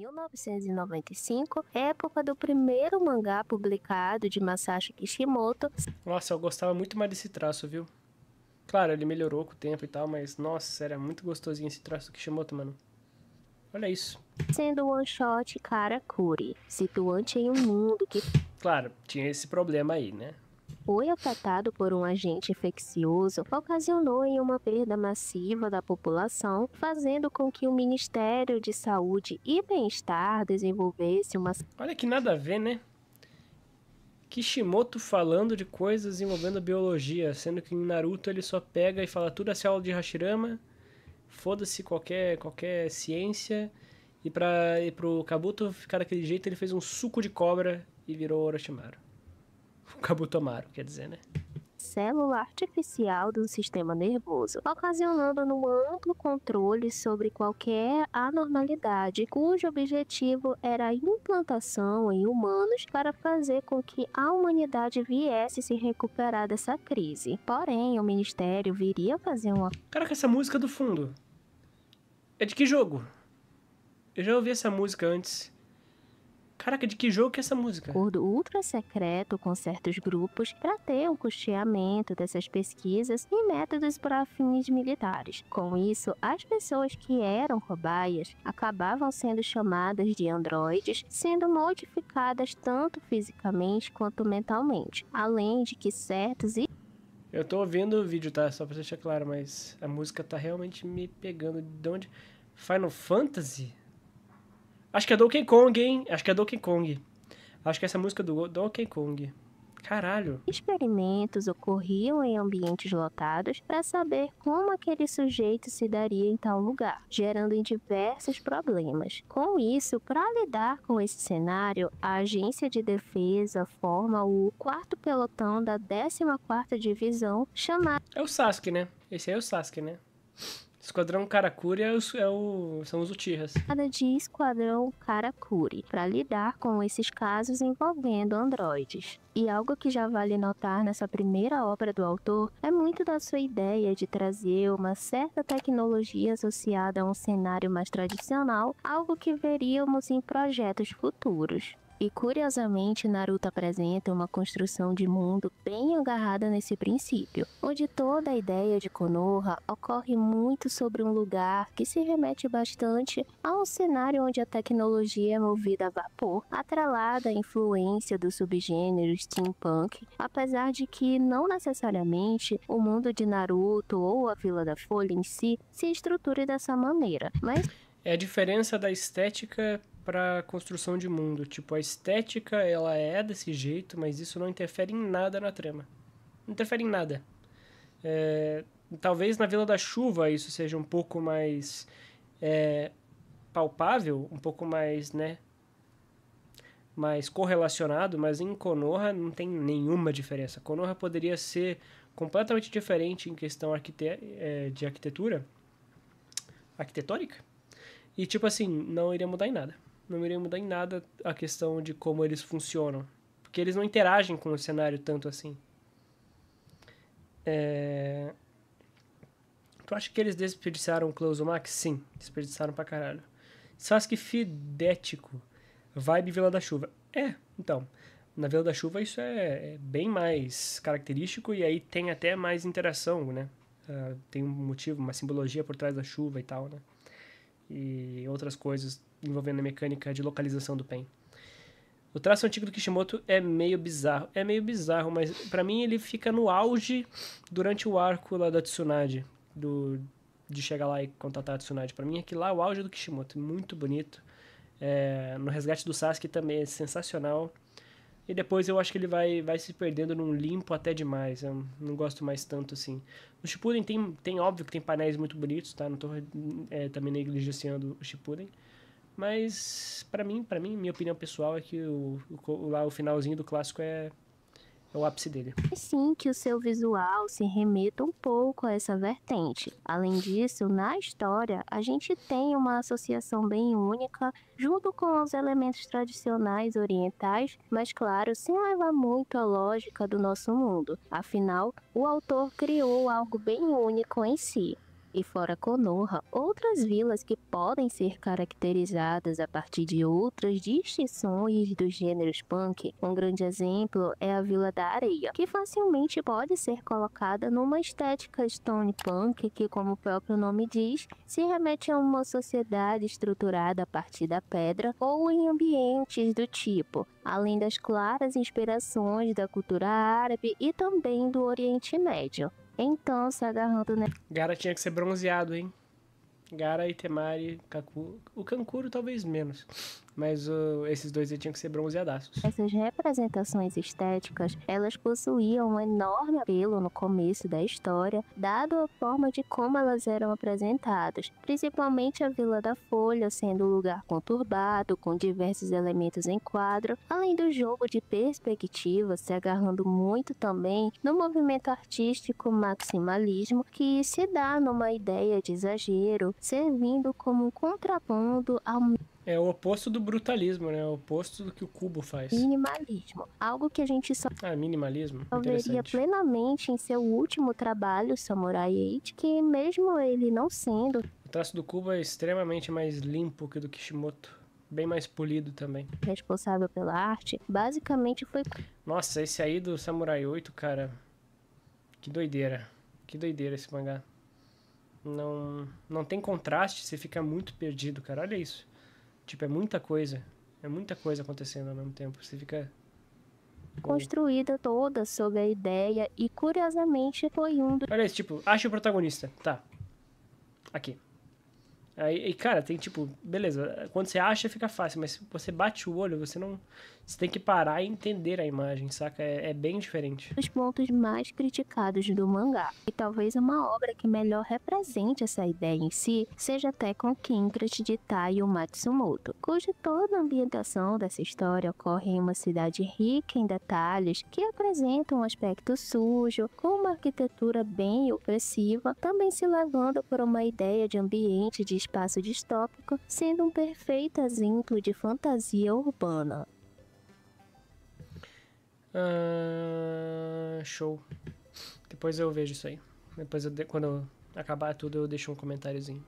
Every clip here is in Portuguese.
1995, época do primeiro mangá publicado de Masashi Kishimoto. Nossa, eu gostava muito mais desse traço, viu? Claro, ele melhorou com o tempo e tal, mas nossa, era muito gostosinho esse traço do Kishimoto, mano. Olha isso. Sendo o one-shot Karakuri, situante em um mundo que Claro, tinha esse problema aí, né? foi afetado por um agente infeccioso, ocasionou em uma perda massiva da população, fazendo com que o Ministério de Saúde e Bem-Estar desenvolvesse uma Olha que nada a ver, né? Kishimoto falando de coisas envolvendo biologia, sendo que em Naruto ele só pega e fala tudo essa aula de Hashirama, foda-se qualquer ciência, e pro Kabuto ficar daquele jeito ele fez um suco de cobra e virou Orochimaru. O Kabuto Amaru, quer dizer, né? célula artificial do sistema nervoso, ocasionando um amplo controle sobre qualquer anormalidade, cujo objetivo era a implantação em humanos para fazer com que a humanidade viesse se recuperar dessa crise. Porém, o Ministério viria fazer uma Caraca, essa música do fundo é de que jogo? Eu já ouvi essa música antes. Caraca, de que jogo que é essa música? acordo ultra secreto com certos grupos para ter um custeamento dessas pesquisas e métodos para fins militares. Com isso, as pessoas que eram cobaias acabavam sendo chamadas de androides, sendo modificadas tanto fisicamente quanto mentalmente, além de que certos Eu tô ouvindo o vídeo, tá? Só pra deixar claro, mas a música tá realmente me pegando. De onde? Final Fantasy? Acho que é Donkey Kong, hein? Acho que é Donkey Kong. Acho que essa música é do Donkey Kong. Caralho. experimentos ocorriam em ambientes lotados para saber como aquele sujeito se daria em tal lugar, gerando em diversos problemas. Com isso, para lidar com esse cenário, a Agência de Defesa forma o 4º Pelotão da 14ª Divisão, chamada É o Sasuke, né? Esse aí é o Sasuke, né? Esquadrão Karakuri são os Uchihas. de Esquadrão Karakuri, para lidar com esses casos envolvendo androides. E algo que já vale notar nessa primeira obra do autor é muito da sua ideia de trazer uma certa tecnologia associada a um cenário mais tradicional, algo que veríamos em projetos futuros. E curiosamente, Naruto apresenta uma construção de mundo bem agarrada nesse princípio, onde toda a ideia de Konoha ocorre muito sobre um lugar que se remete bastante a um cenário onde a tecnologia é movida a vapor, atrelada à influência do subgênero steampunk, apesar de que não necessariamente o mundo de Naruto ou a Vila da Folha em si se estruture dessa maneira, mas É a diferença da estética pra construção de mundo. Tipo, a estética, ela é desse jeito, mas isso não interfere em nada na trama. Não interfere em nada. Talvez na Vila da Chuva isso seja um pouco mais palpável, um pouco mais, né, mais correlacionado, mas em Konoha não tem nenhuma diferença. Konoha poderia ser completamente diferente em questão de arquitetônica, e tipo assim, não iria mudar em nada. Não iria mudar em nada a questão de como eles funcionam, porque eles não interagem com o cenário tanto assim. Tu acha que eles desperdiçaram o Cleusomax? Sim, desperdiçaram pra caralho. Sasuke fidético. Vibe Vila da Chuva. Então. Na Vila da Chuva isso é bem mais característico e aí tem até mais interação, né? Tem um motivo, uma simbologia por trás da chuva e tal, né? E outras coisas envolvendo a mecânica de localização do Pen. O traço antigo do Kishimoto é meio bizarro. É meio bizarro, mas pra mim ele fica no auge durante o arco lá da Tsunade. De chegar lá e contatar a Tsunade. Pra mim aquilo lá é o auge do Kishimoto. Muito bonito. No resgate do Sasuke também é sensacional. E depois eu acho que ele vai se perdendo num limpo até demais. Eu não gosto mais tanto assim. No Shippuden tem óbvio que tem painéis muito bonitos, tá? Não tô também negligenciando o Shippuden. Mas pra mim, minha opinião pessoal é que o finalzinho do clássico é o ápice dele. sim que o seu visual se remeta um pouco a essa vertente. Além disso, na história, a gente tem uma associação bem única, junto com os elementos tradicionais orientais, mas claro, sem levar muito a lógica do nosso mundo. Afinal, o autor criou algo bem único em si. E fora Konoha, outras vilas que podem ser caracterizadas a partir de outras distinções dos gêneros punk. Um grande exemplo é a Vila da Areia, que facilmente pode ser colocada numa estética stone punk que, como o próprio nome diz, se remete a uma sociedade estruturada a partir da pedra ou em ambientes do tipo, além das claras inspirações da cultura árabe e também do Oriente Médio. Então, se agarrando Gara tinha que ser bronzeado, hein? Gara, Temari, Kaku... O Kankuro talvez menos. Mas esses dois aí tinham que ser bronzeadaços. essas representações estéticas, elas possuíam um enorme apelo no começo da história, dado a forma de como elas eram apresentadas, principalmente a Vila da Folha sendo um lugar conturbado, com diversos elementos em quadro, além do jogo de perspectiva se agarrando muito também no movimento artístico maximalismo, que se dá numa ideia de exagero, servindo como um contraponto ao É o oposto do brutalismo, né? O oposto do que o Kubo faz. minimalismo, algo que a gente só Minimalismo? veria Interessante. plenamente em seu último trabalho, Samurai 8, que mesmo ele não sendo O traço do Kubo é extremamente mais limpo que o do Kishimoto. Bem mais polido também. responsável pela arte, basicamente foi Nossa, esse aí do Samurai 8, cara... Que doideira. Que doideira esse mangá. Não tem contraste, você fica muito perdido, cara. Olha isso. Tipo, é muita coisa. É muita coisa acontecendo ao mesmo tempo. Você fica... construída toda sob a ideia e, curiosamente, foi um dos Olha isso, tipo, acha o protagonista. Tá. Aqui. Aí, cara, tem tipo, beleza, quando você acha fica fácil, mas se você bate o olho, você não. Você tem que parar e entender a imagem, saca? É bem diferente. pontos mais criticados do mangá. E talvez uma obra que melhor represente essa ideia em si seja Tekken Kindred de Taiyo Matsumoto, cuja toda a ambientação dessa história ocorre em uma cidade rica em detalhes que apresentam um aspecto sujo, com uma arquitetura bem opressiva, também se levando por uma ideia de ambiente de espaço distópico, sendo um perfeito exemplo de fantasia urbana. Show. Depois eu vejo isso aí. Depois, quando eu acabar tudo, eu deixo um comentáriozinho.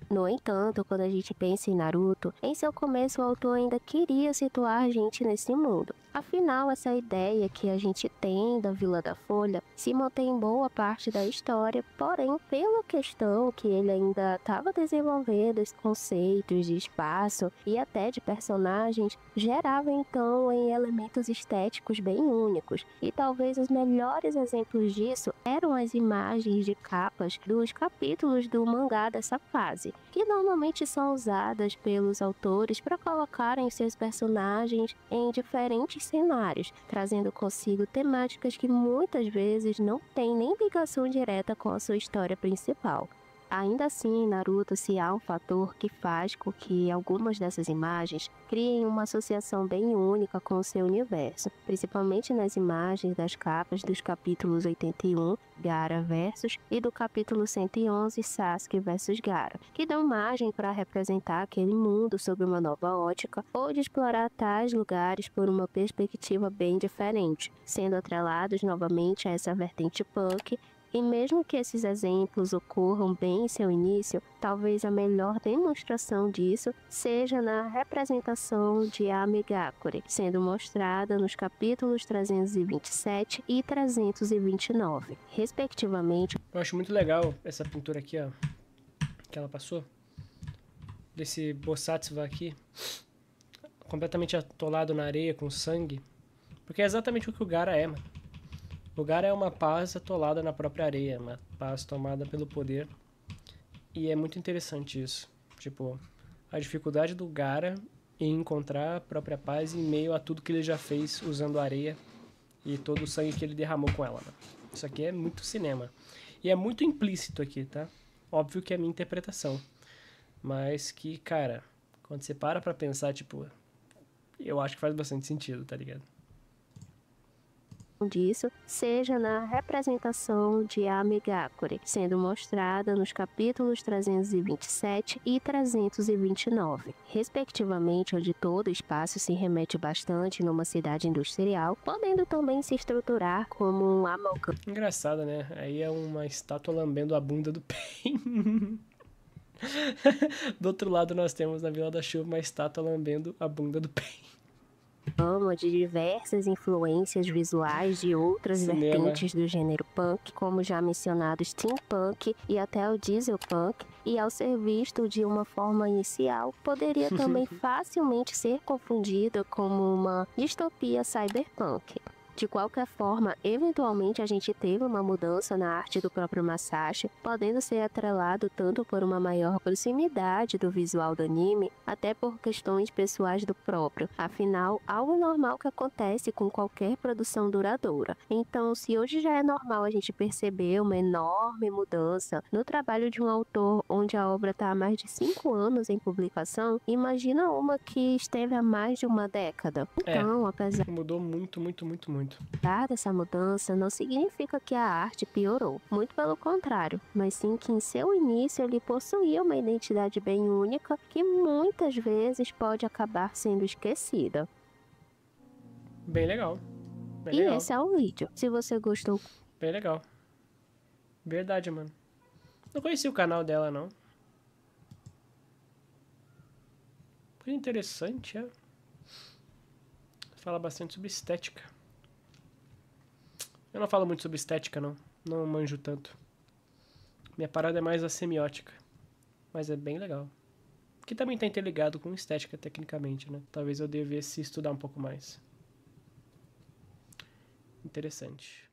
No entanto, quando a gente pensa em Naruto, em seu começo o autor ainda queria situar a gente nesse mundo. Afinal, essa ideia que a gente tem da Vila da Folha se mantém em boa parte da história, porém, pela questão que ele ainda estava desenvolvendo os conceitos de espaço e até de personagens, gerava então em elementos estéticos bem únicos. E talvez os melhores exemplos disso eram as imagens de capas dos capítulos do mangá dessa fase, que normalmente são usadas pelos autores para colocarem seus personagens em diferentes cenários, trazendo consigo temáticas que muitas vezes não têm nem ligação direta com a sua história principal. Ainda assim, em Naruto, se há um fator que faz com que algumas dessas imagens criem uma associação bem única com o seu universo, principalmente nas imagens das capas dos capítulos 81, Gaara versus, e do capítulo 111, Sasuke versus Gaara, que dão margem para representar aquele mundo sob uma nova ótica ou de explorar tais lugares por uma perspectiva bem diferente, sendo atrelados novamente a essa vertente punk. E mesmo que esses exemplos ocorram bem em seu início, talvez a melhor demonstração disso seja na representação de Amigakure, sendo mostrada nos capítulos 327 e 329, respectivamente. Eu acho muito legal essa pintura aqui, ó, que ela passou. Desse Bosatsuba aqui, completamente atolado na areia, com sangue. Porque é exatamente o que o Gaara é, mano. O Gaara é uma paz atolada na própria areia, uma paz tomada pelo poder. E é muito interessante isso. Tipo, a dificuldade do Gaara em encontrar a própria paz em meio a tudo que ele já fez usando a areia e todo o sangue que ele derramou com ela, mano. Isso aqui é muito cinema. E é muito implícito aqui, tá? Óbvio que é a minha interpretação. Mas que, cara, quando você para pra pensar, tipo, eu acho que faz bastante sentido, tá ligado? disso seja na representação de Amigakure, sendo mostrada nos capítulos 327 e 329, respectivamente, onde todo o espaço se remete bastante numa cidade industrial, podendo também se estruturar como um amalgama. Engraçado, né? Aí é uma estátua lambendo a bunda do Pain. Do outro lado nós temos na Vila da Chuva uma estátua lambendo a bunda do Pain. De diversas influências visuais de outras Cinema. vertentes do gênero punk, como já mencionado steampunk e até o dieselpunk, e ao ser visto de uma forma inicial, poderia também facilmente ser confundido como uma distopia cyberpunk. De qualquer forma, eventualmente a gente teve uma mudança na arte do próprio Masashi, podendo ser atrelado tanto por uma maior proximidade do visual do anime, até por questões pessoais do próprio. Afinal, algo normal que acontece com qualquer produção duradoura. Então, se hoje já é normal a gente perceber uma enorme mudança no trabalho de um autor onde a obra está há mais de 5 anos em publicação, imagina uma que esteve há mais de uma década. Então, apesar Mudou muito, muito, muito, muito. dessa mudança, não significa que a arte piorou, muito pelo contrário, mas sim que em seu início ele possuía uma identidade bem única que muitas vezes pode acabar sendo esquecida. Bem legal. Bem E legal. esse é o vídeo. Se você gostou, Bem legal. Verdade, mano. Não conheci o canal dela, não. Coisa interessante, é. Fala bastante sobre estética. Eu não falo muito sobre estética, não. Não manjo tanto. Minha parada é mais a semiótica. Mas é bem legal. Que também tá interligado com estética, tecnicamente, né? Talvez eu devesse estudar um pouco mais. Interessante.